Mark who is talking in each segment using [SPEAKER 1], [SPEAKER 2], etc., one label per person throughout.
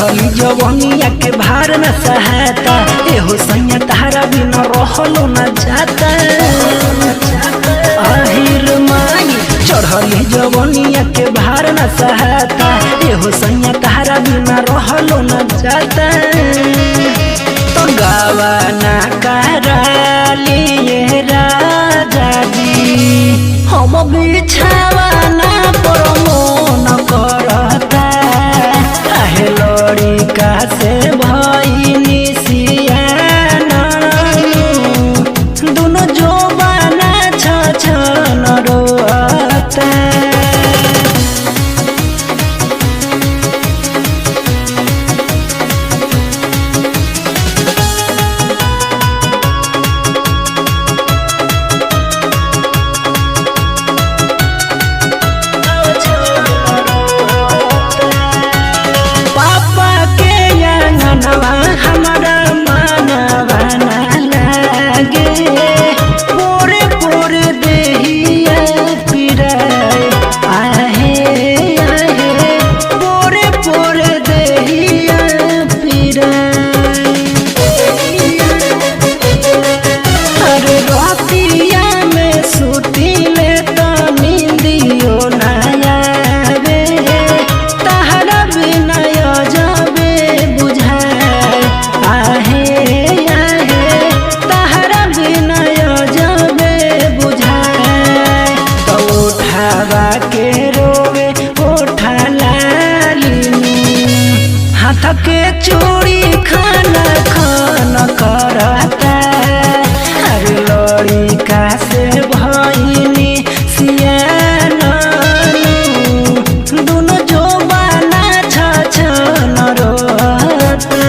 [SPEAKER 1] चढ़ली जवनिया के भार न सहाता एहो सैया तारा बिना रहलो न जाता आहिर माई चढ़ली जवनिया के भार न सहाता एहो सैया तारा बिना रहलो न जाता तो गावा ना करालिए राजा जी हम बिछावा ना पर मन करता आहे लड़िका से भइनी सियाना दुनो जोबाना छछन रोता हमारा मानवा ना लागे पोरे पोरे देहिया पिराए आहे आहे पोरे पोरे देहिया पिराए अरे रातिया में सुतिले तो नींदियो ना आवे तहरा बिना जबे बुझाए आहे आहे तहरा बिना जबे बुझाए तो उठावा के रोवे उठा लाली हाथ के चूड़ी खाना खाना करता अरे लड़िका से भइनी सियाना दुनो जोबाना छछन रोता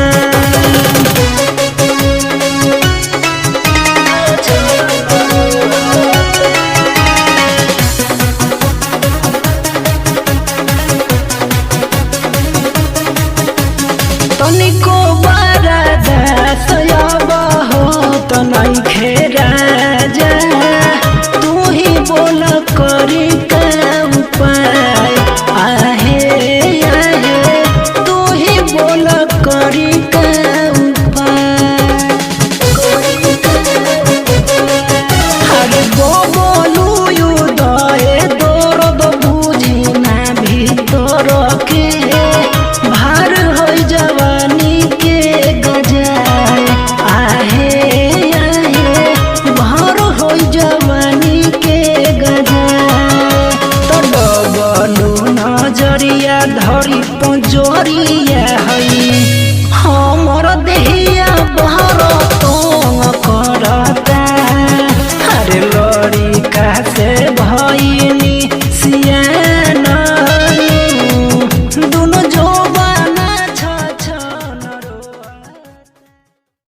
[SPEAKER 1] तनिको बरदास अब हो तो नइखे राजा तू ही बोल करी का उपाय आहे आहे तू ही बोल करी का उपाय अरे बोलू युदय दर्द बुझी ना भीतर के भार हो जवानी के गजाए आहे आहे भार हो जवानी के गजाए तो डबलू नजरिया धरी पंजरिया हई हमर देहिया बहर तंग करता अरे लड़िका से भई